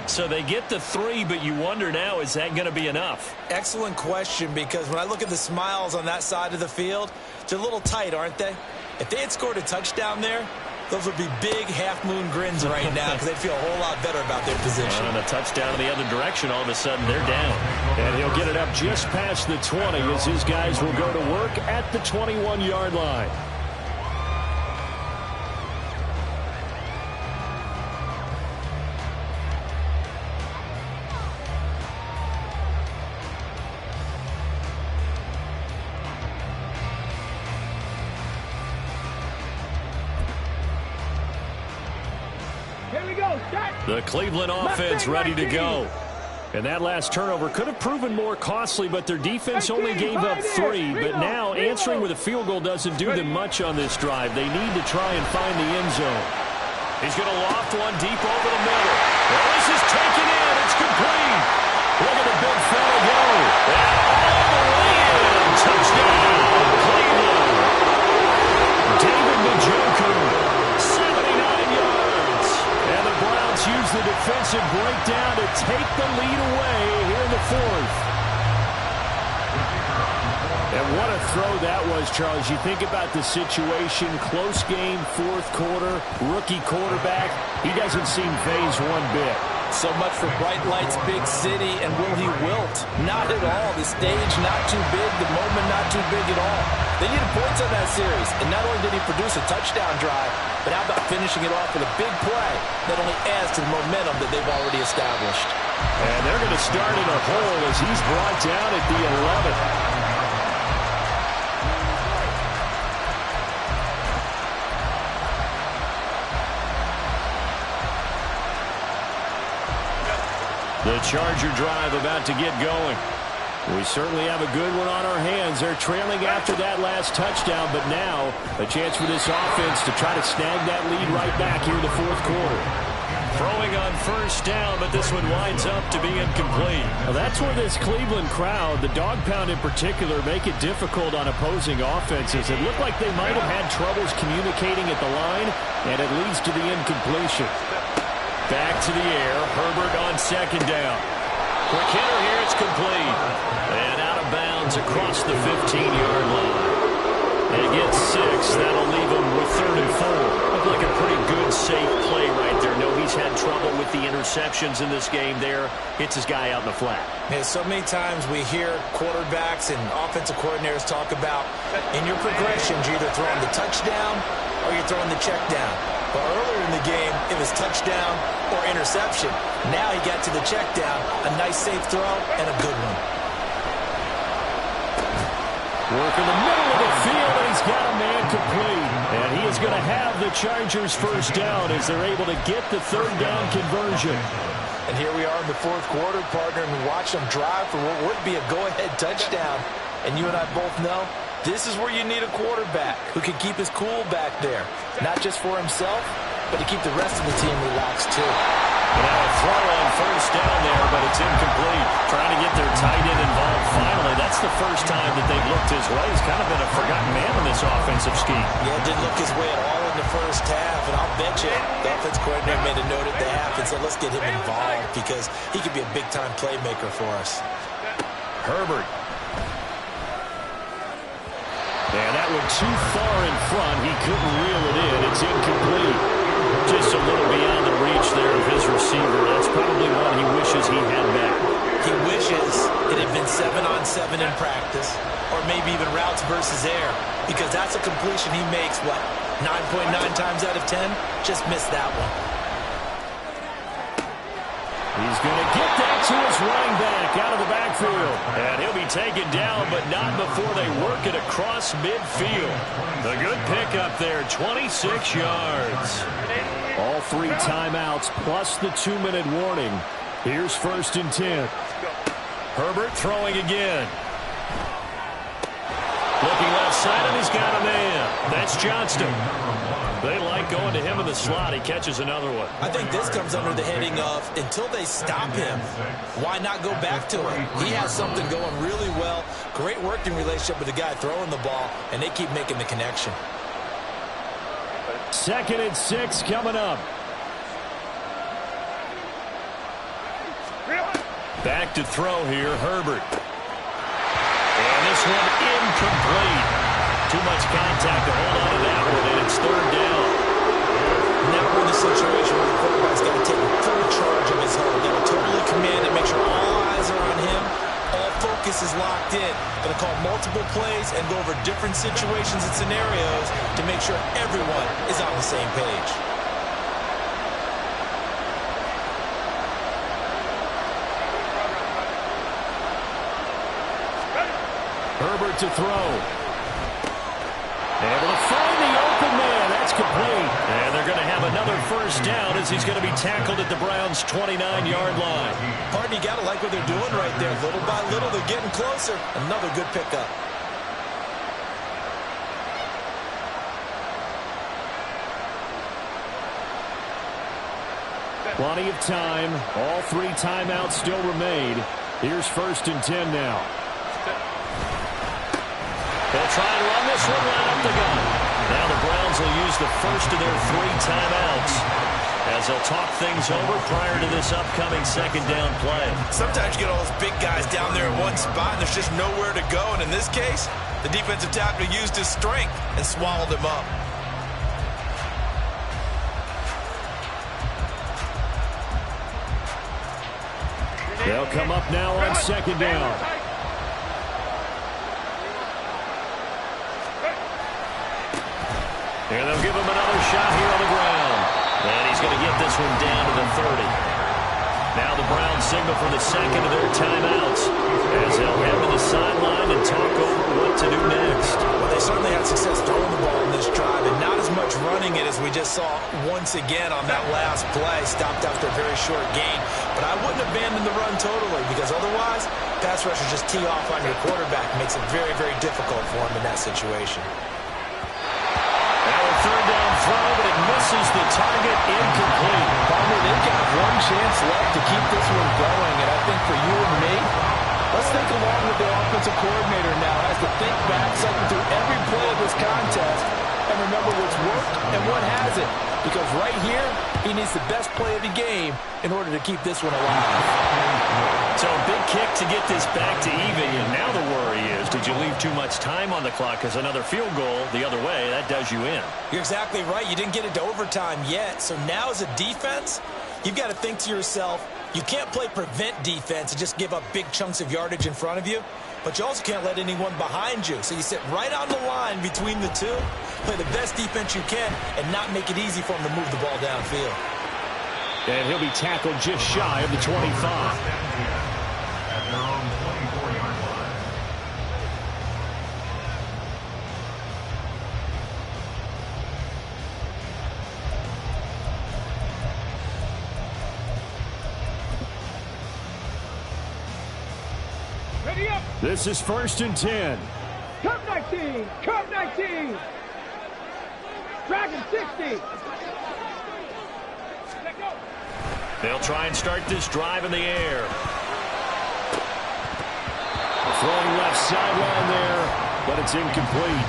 So they get the 3, but you wonder now, is that going to be enough? Excellent question, because when I look at the smiles on that side of the field, they're a little tight, aren't they? If they had scored a touchdown there, those would be big half-moon grins right now because they'd feel a whole lot better about their position. And a touchdown in the other direction, all of a sudden they're down. And he'll get it up just past the 20 as his guys will go to work at the 21-yard line. The Cleveland offense ready to go. And that last turnover could have proven more costly, but their defense only gave up 3. But now answering with a field goal doesn't do them much on this drive. They need to try and find the end zone. He's going to loft one deep over the middle. Well, this is taken in. It's complete. Look at the big fella go. And all the way in. Touchdown, Cleveland. David Njoku, 79 yards. And the Browns use the defensive breakdown to take the lead away here in the 4th. And what a throw that was, Charles. You think about the situation, close game, 4th quarter, rookie quarterback. He doesn't seem phased one bit. So much for bright lights, big city, and will he wilt? Not at all. The stage not too big, the moment not too big at all. They needed points on that series, and not only did he produce a touchdown drive, but how about finishing it off with a big play that only adds to the momentum that they've already established. And they're going to start in a hole as he's brought down at the 11. The Charger drive about to get going. We certainly have a good one on our hands. They're trailing after that last touchdown, but now a chance for this offense to try to snag that lead right back here in the 4th quarter. Throwing on first down, but this one winds up to be incomplete. Well, that's where this Cleveland crowd, the dog pound in particular, make it difficult on opposing offenses. It looked like they might have had troubles communicating at the line, and it leads to the incompletion. Back to the air. Herbert on 2nd down. Quick hitter here. It's complete. And out of bounds across the 15-yard line. They get 6. That'll leave them with 3rd and 4. Looked like a pretty good, safe play right there. No, he's had trouble with the interceptions in this game there. Hits his guy out in the flat. Yeah, so many times we hear quarterbacks and offensive coordinators talk about in your progressions, you're either throwing the touchdown or you're throwing the check down. But earlier in the game, it was touchdown or interception. Now he got to the check down, a nice safe throw, and a good one. Work in the middle of the field, and he's got a man complete. And he is going to have the Chargers first down as they're able to get the 3rd down conversion. And here we are in the 4th quarter, partner, and we watch them drive for what would be a go-ahead touchdown. And you and I both know this is where you need a quarterback who can keep his cool back there. Not just for himself, but to keep the rest of the team relaxed too. Now a throw on first down there, but it's incomplete. Trying to get their tight end involved finally. That's the first time that they've looked his way. He's kind of been a forgotten man in this offensive scheme. Yeah, didn't look his way at all in the first half. And I'll bet you the offense coordinator made a note at the half and said, let's get him involved because he could be a big-time playmaker for us. Herbert. And that went too far in front. He couldn't reel it in. It's incomplete. Just a little beyond the reach there of his receiver. That's probably one he wishes he had back. He wishes it had been 7-on-7 in practice, or maybe even routes versus air, because that's a completion he makes, what, 9.9 times out of 10? Just missed that one. He's going to get that to his running back out of the backfield. And he'll be taken down, but not before they work it across midfield. A good pickup there, 26 yards. All 3 timeouts plus the 2-minute warning. Here's 1st and 10. Herbert throwing again. Looking left side, and he's got a man. That's Johnston. They like going to him in the slot. He catches another one. I think this comes under the heading of until they stop him, why not go back to him? He has something going really well. Great working relationship with the guy throwing the ball, and they keep making the connection. 2nd and 6 coming up. Back to throw here, Herbert. And this one incomplete. Too much contact to hold on to that one, and it's 3rd down. Never in the situation where the quarterback's got to take full charge of his home. Got to totally command it, make sure all eyes are on him. All focus is locked in. Going to call multiple plays and go over different situations and scenarios to make sure everyone is on the same page. Herbert to throw. Able to find the open man. That's complete. And they're going to have another 1st down as he's going to be tackled at the Browns' 29-yard line. Pardon, you got to like what they're doing right there. Little by little, they're getting closer. Another good pickup. Plenty of time. All 3 timeouts still remain. Here's 1st and 10 now. They'll try and run this one right up the gut. Now the Browns will use the first of their 3 timeouts as they'll talk things over prior to this upcoming 2nd down play. Sometimes you get all those big guys down there in one spot and there's just nowhere to go. And in this case, the defensive tackle used his strength and swallowed him up. They'll come up now on 2nd down. And they'll give him another shot here on the ground. And he's going to get this one down to the 30. Now the Browns signal for the 2nd of their timeouts as they'll head to the sideline and talk over what to do next. Well, they certainly had success throwing the ball in this drive and not as much running it as we just saw once again on that last play. Stopped after a very short gain. But I wouldn't abandon the run totally because otherwise, pass rushers just tee off on your quarterback. Makes it very, very difficult for him in that situation. 3rd down throw, but it misses the target, incomplete. Palmer, they've got one chance left to keep this one going, and I think for you and me, let's think along with the offensive coordinator now. Has to think back, cycle through every play of this contest, and remember what's worked and what hasn't. Because right here, he needs the best play of the game in order to keep this one alive. So a big kick to get this back to even, and now the worry is, did you leave too much time on the clock? Because another field goal the other way, that does you in. You're exactly right. You didn't get into overtime yet. So now as a defense, you've got to think to yourself, you can't play prevent defense and just give up big chunks of yardage in front of you. But you also can't let anyone behind you. So you sit right on the line between the two, play the best defense you can, and not make it easy for them to move the ball downfield. And he'll be tackled just shy of the 25. At their own 24-yard line. Ready up. This is 1st and 10. Cup 19. Cup 19. Dragon 60. Let go. They'll try and start this drive in the air. Throwing left sideline there, but it's incomplete.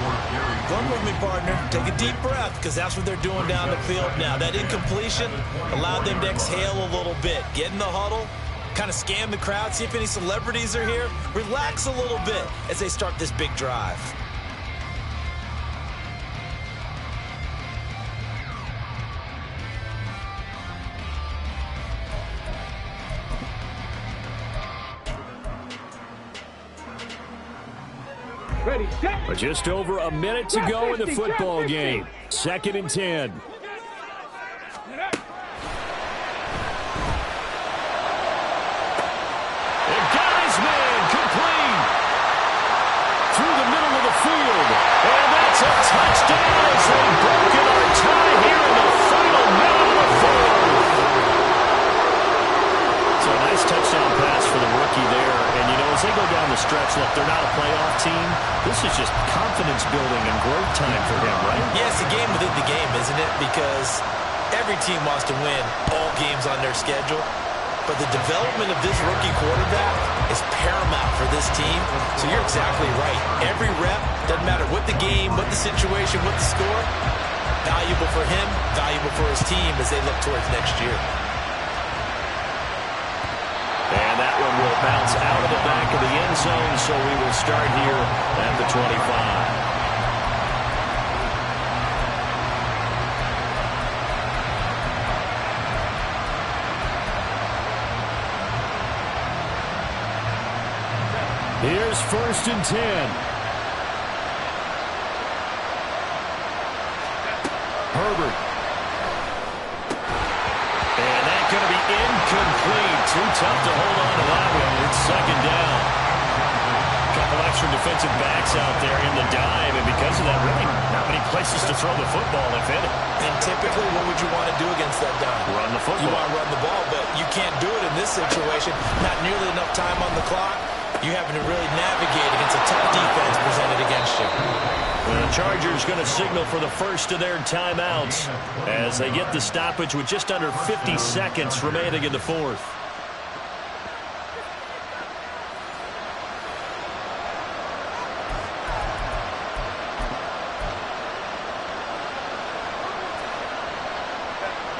Come with me, partner. Take a deep breath, because that's what they're doing down the field now. That incompletion allowed them to exhale a little bit. Get in the huddle, kind of scan the crowd, see if any celebrities are here. Relax a little bit as they start this big drive. Ready, set. But just over a minute to go in the football game. 2nd and 10. growth time for him, right? Yeah, it's a game within the game, isn't it? Because every team wants to win all games on their schedule. But the development of this rookie quarterback is paramount for this team. So you're exactly right. Every rep, doesn't matter what the game, what the situation, what the score, valuable for him, valuable for his team as they look towards next year. And that one will bounce out of the back of the end zone, so we will start here at the 25. Here's 1st and 10. Herbert. And that's going to be incomplete. Too tough to hold on to that one. It's 2nd down. A couple extra defensive backs out there in the dive, and because of that, really not many places to throw the football, if any. And typically, what would you want to do against that dive? Run the football. You want to run the ball, but you can't do it in this situation. Not nearly enough time on the clock. You having to really navigate against a tough defense presented against you. The Chargers going to signal for the first of their timeouts as they get the stoppage with just under 50 seconds remaining in the 4th.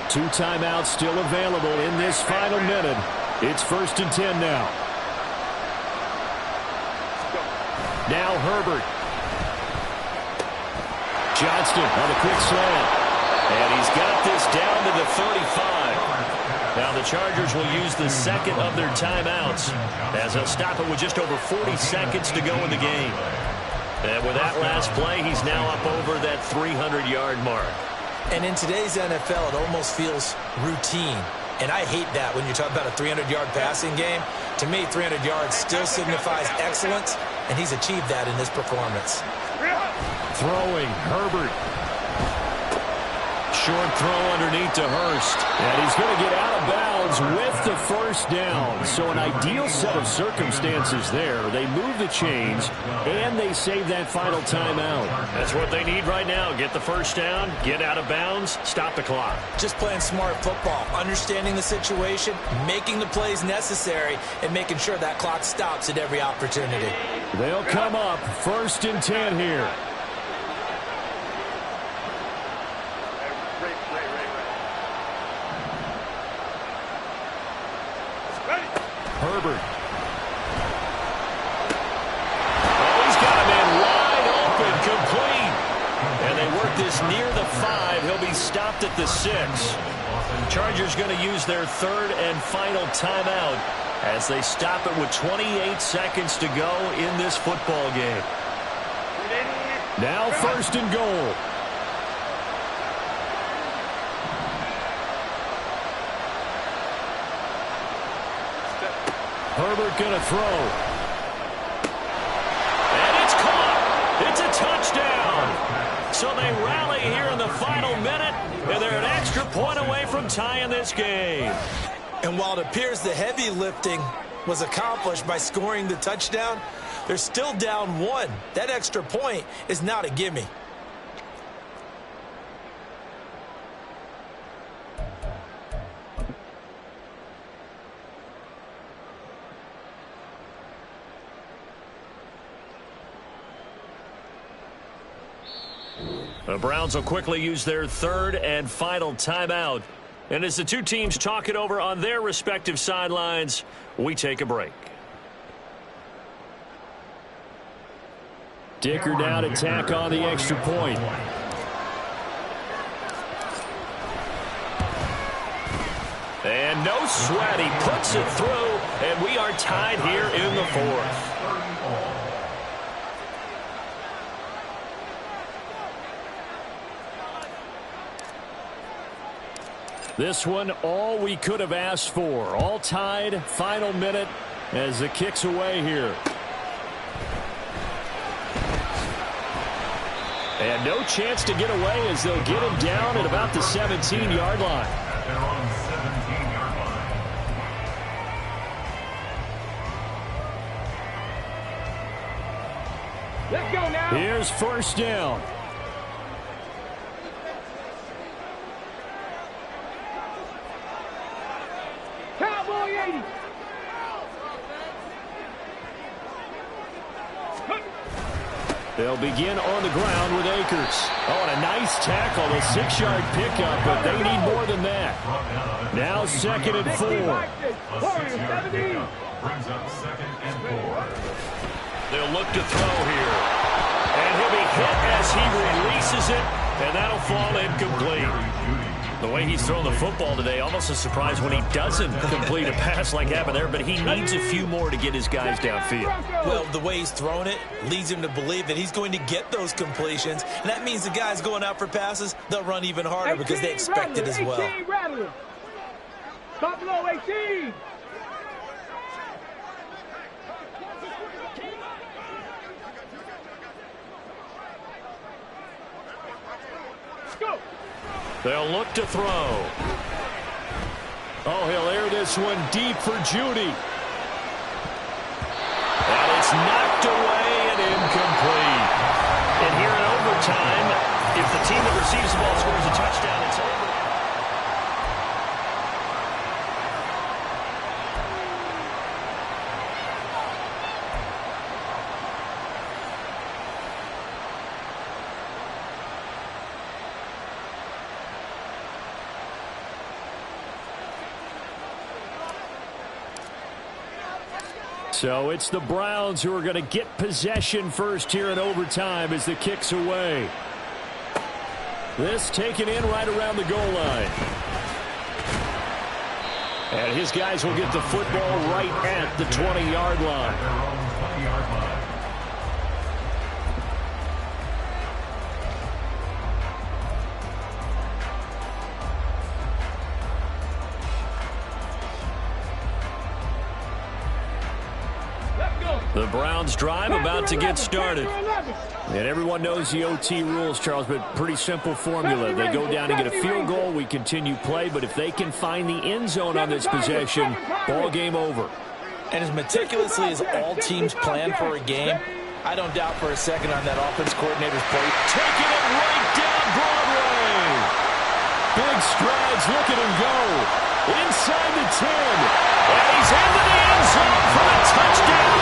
Two timeouts still available in this final minute. It's 1st and 10 now. Now Herbert. Johnston on the quick slant. And he's got this down to the 35. Now the Chargers will use the second of their timeouts as they'll stop it with just over 40 seconds to go in the game. And with that last play, he's now up over that 300-yard mark. And in today's NFL, it almost feels routine. And I hate that when you talk about a 300-yard passing game. To me, 300 yards still signifies excellence, and he's achieved that in this performance. Throwing, Herbert. Short throw underneath to Hurst. And he's going to get out of bounds with the 1st down. So an ideal set of circumstances there. They move the chains, and they save that final timeout. That's what they need right now. Get the 1st down, get out of bounds, stop the clock. Just playing smart football, understanding the situation, making the plays necessary, and making sure that clock stops at every opportunity. They'll come up 1st and 10 here. Herbert. Oh, he's got him in wide open, complete. And they work this near the 5. He'll be stopped at the 6. Chargers going to use their 3rd and final timeout as they stop it with 28 seconds to go in this football game. Now 1st and goal. Herbert going to throw. And it's caught. It's a touchdown. So they rally here in the final minute, and they're an extra point away from tying this game. And while it appears the heavy lifting was accomplished by scoring the touchdown, they're still down 1. That extra point is not a gimme. The Browns will quickly use their 3rd and final timeout. And as the two teams talk it over on their respective sidelines, we take a break. Dicker down to tack on the extra point. And no sweat. He puts it through, and we are tied here in the 4th. This one, all we could have asked for. All tied, final minute as it kicks away here. And no chance to get away as they'll get him down at about the 17-yard line. They're on the 17-yard line. Let's go now. Here's 1st down. 80. They'll begin on the ground with Akers. Oh, and a nice tackle, a 6-yard pickup, but they need more than that. Now 2nd and 4. A 6-yard pickup brings up 2nd and 4. They'll look to throw here. And he'll be hit as he releases it, and that'll fall incomplete. The way he's thrown the football today, almost a surprise when he doesn't complete a pass like happened there, but he needs a few more to get his guys downfield. Well, the way he's thrown it leads him to believe that he's going to get those completions, and that means the guys going out for passes, they'll run even harder because they expect it as well. 18 Rattler. Top low, 18. Go. They'll look to throw. Oh, he'll air this one deep for Judy. And it's knocked away and incomplete. And here in overtime, if the team that receives the ball scores a touchdown, it's over. So it's the Browns who are going to get possession first here in overtime as the kick's away. This taken in right around the goal line. And his guys will get the football right at the 20-yard line. The Browns drive about to get started. And everyone knows the OT rules, Charles, but pretty simple formula. They go down and get a field goal, we continue play, but if they can find the end zone on this possession, ball game over. And as meticulously as all teams plan for a game, I don't doubt for a second on that offense coordinator's plate. Taking it right down Broadway. Big strides, look at him go. Inside the 10. And he's into the end zone for a touchdown.